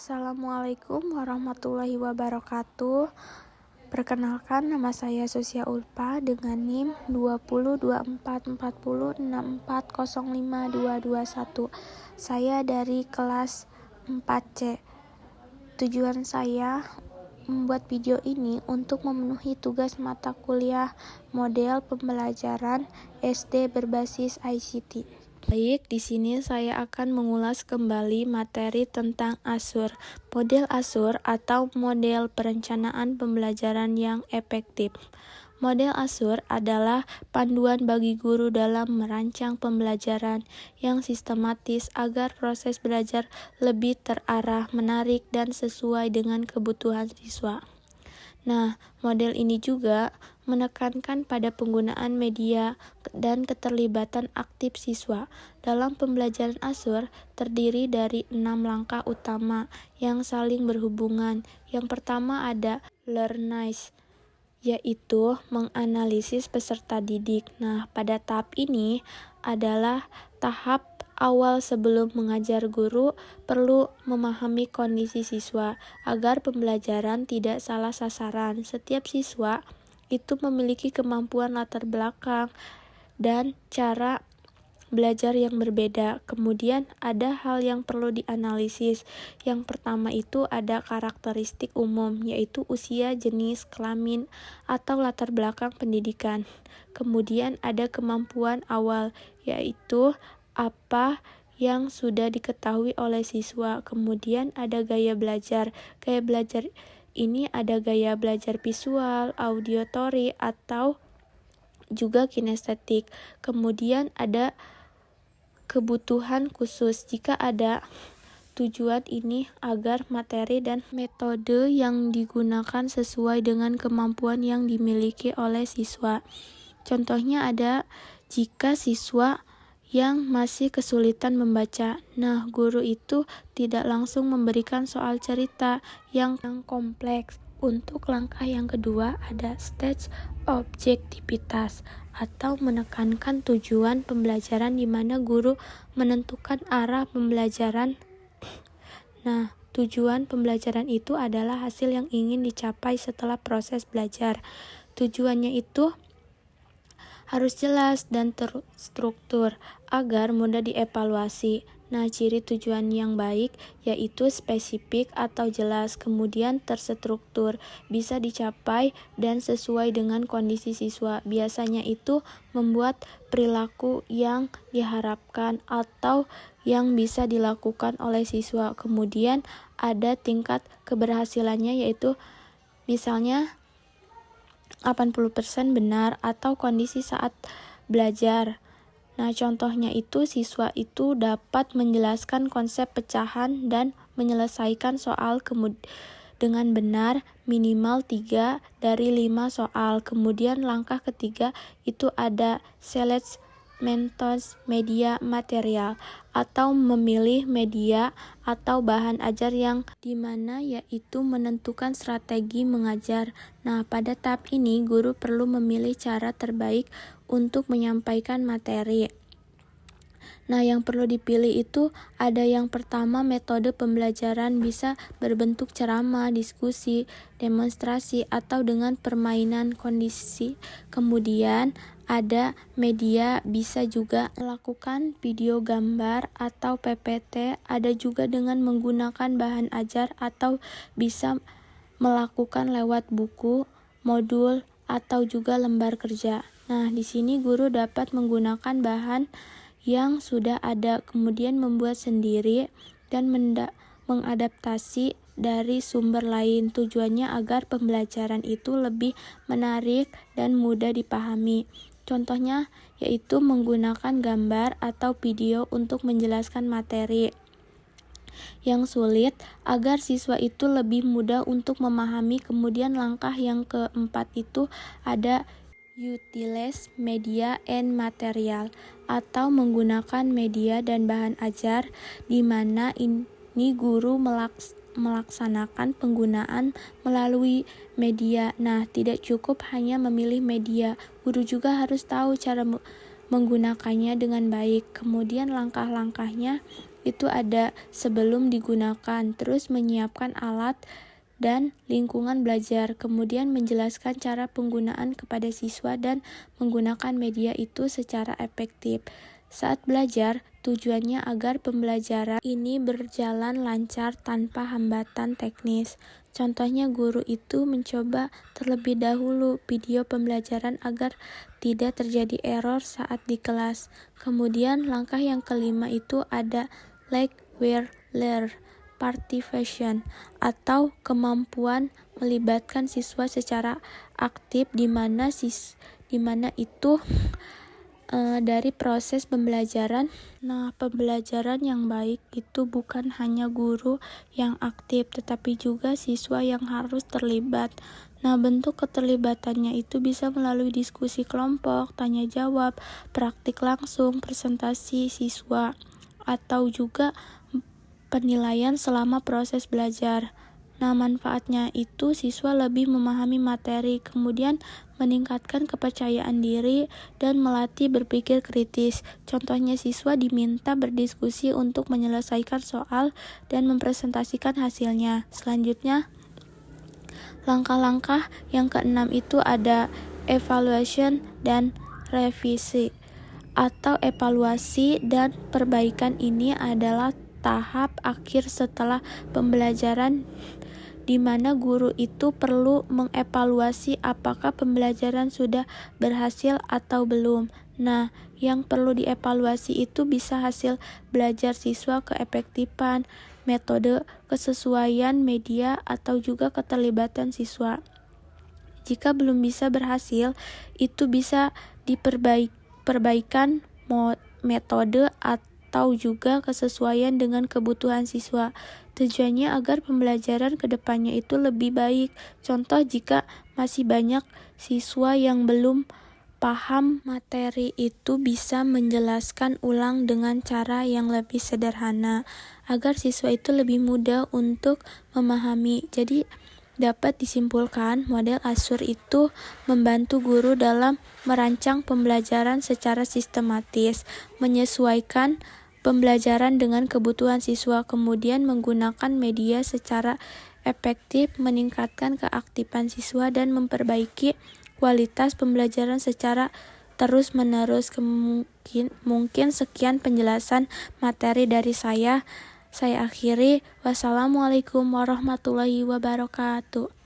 Assalamualaikum warahmatullahi wabarakatuh. Perkenalkan, nama saya Susia Ulpa dengan NIM 20244064052221. Saya dari kelas 4C. Tujuan saya membuat video ini untuk memenuhi tugas mata kuliah model pembelajaran SD berbasis ICT. Baik, di sini saya akan mengulas kembali materi tentang ASUR. Model ASUR atau model perencanaan pembelajaran yang efektif. Model ASUR adalah panduan bagi guru dalam merancang pembelajaran yang sistematis agar proses belajar lebih terarah, menarik, dan sesuai dengan kebutuhan siswa. Nah, model ini juga menekankan pada penggunaan media dan keterlibatan aktif siswa. Dalam pembelajaran ASUR terdiri dari 6 langkah utama yang saling berhubungan. Yang pertama ada learnize, yaitu menganalisis peserta didik. Nah, pada tahap ini adalah tahap awal sebelum mengajar. Guru perlu memahami kondisi siswa agar pembelajaran tidak salah sasaran. Setiap siswa itu memiliki kemampuan latar belakang dan cara belajar yang berbeda. Kemudian ada hal yang perlu dianalisis. Yang pertama itu ada karakteristik umum, yaitu usia, jenis, kelamin, atau latar belakang pendidikan. Kemudian ada kemampuan awal, yaitu apa yang sudah diketahui oleh siswa. Kemudian ada gaya belajar. Gaya belajar ini ada gaya belajar visual, auditory, atau juga kinestetik. Kemudian ada kebutuhan khusus. Jika ada tujuan ini agar materi dan metode yang digunakan sesuai dengan kemampuan yang dimiliki oleh siswa. Contohnya ada jika siswa yang masih kesulitan membaca. Nah, guru itu tidak langsung memberikan soal cerita yang kompleks. Untuk langkah yang kedua ada stage objektivitas atau menekankan tujuan pembelajaran di mana guru menentukan arah pembelajaran. Nah, tujuan pembelajaran itu adalah hasil yang ingin dicapai setelah proses belajar. Tujuannya itu harus jelas dan terstruktur agar mudah dievaluasi. Nah, ciri tujuan yang baik yaitu spesifik atau jelas, kemudian terstruktur, bisa dicapai dan sesuai dengan kondisi siswa. Biasanya itu membuat perilaku yang diharapkan atau yang bisa dilakukan oleh siswa. Kemudian ada tingkat keberhasilannya, yaitu misalnya 80% benar atau kondisi saat belajar. Nah, contohnya itu siswa itu dapat menjelaskan konsep pecahan dan menyelesaikan soal dengan benar minimal 3 dari 5 soal. Kemudian langkah ketiga itu ada select media material atau memilih media atau bahan ajar yang dimana, yaitu menentukan strategi mengajar. Nah, pada tahap ini guru perlu memilih cara terbaik untuk menyampaikan materi. Nah, yang perlu dipilih itu ada yang pertama metode pembelajaran bisa berbentuk ceramah, diskusi, demonstrasi, atau dengan permainan kondisi. Kemudian ada media bisa juga melakukan video, gambar, atau PPT. Ada juga dengan menggunakan bahan ajar atau bisa melakukan lewat buku, modul, atau juga lembar kerja. Nah, di sini guru dapat menggunakan bahan yang sudah ada, kemudian membuat sendiri dan mengadaptasi dari sumber lain. Tujuannya agar pembelajaran itu lebih menarik dan mudah dipahami. Contohnya yaitu menggunakan gambar atau video untuk menjelaskan materi yang sulit agar siswa itu lebih mudah untuk memahami. Kemudian langkah yang keempat itu ada utilize media and material atau menggunakan media dan bahan ajar, di mana ini guru melaksanakan penggunaan melalui media. Nah, tidak cukup hanya memilih media, guru juga harus tahu cara menggunakannya dengan baik. Kemudian langkah-langkahnya itu ada sebelum digunakan, terus menyiapkan alat dan lingkungan belajar, kemudian menjelaskan cara penggunaan kepada siswa dan menggunakan media itu secara efektif. Saat belajar, tujuannya agar pembelajaran ini berjalan lancar tanpa hambatan teknis. Contohnya, guru itu mencoba terlebih dahulu video pembelajaran agar tidak terjadi error saat di kelas. Kemudian, langkah yang kelima itu ada like, where, learn, participation, atau kemampuan melibatkan siswa secara aktif di mana itu dari proses pembelajaran. Nah, pembelajaran yang baik itu bukan hanya guru yang aktif, tetapi juga siswa yang harus terlibat. Nah, bentuk keterlibatannya itu bisa melalui diskusi kelompok, tanya jawab, praktik langsung, presentasi siswa, atau juga penilaian selama proses belajar. Nah, manfaatnya itu siswa lebih memahami materi, kemudian meningkatkan kepercayaan diri dan melatih berpikir kritis. Contohnya, siswa diminta berdiskusi untuk menyelesaikan soal dan mempresentasikan hasilnya. Selanjutnya, langkah-langkah yang keenam itu ada evaluation dan revisi. Atau evaluasi dan perbaikan ini adalah tahap akhir setelah pembelajaran di mana guru itu perlu mengevaluasi apakah pembelajaran sudah berhasil atau belum. Nah, yang perlu dievaluasi itu bisa hasil belajar siswa, keefektifan, metode, kesesuaian media, atau juga keterlibatan siswa. Jika belum bisa berhasil, itu bisa diperbaikan metode atau juga kesesuaian dengan kebutuhan siswa. Tujuannya agar pembelajaran ke depannya itu lebih baik. Contoh, jika masih banyak siswa yang belum paham materi, itu bisa menjelaskan ulang dengan cara yang lebih sederhana agar siswa itu lebih mudah untuk memahami. Jadi dapat disimpulkan, model Azur itu membantu guru dalam merancang pembelajaran secara sistematis, menyesuaikan pembelajaran dengan kebutuhan siswa, kemudian menggunakan media secara efektif, meningkatkan keaktifan siswa, dan memperbaiki kualitas pembelajaran secara terus-menerus. Mungkin sekian penjelasan materi dari saya. Saya akhiri. Wassalamualaikum warahmatullahi wabarakatuh.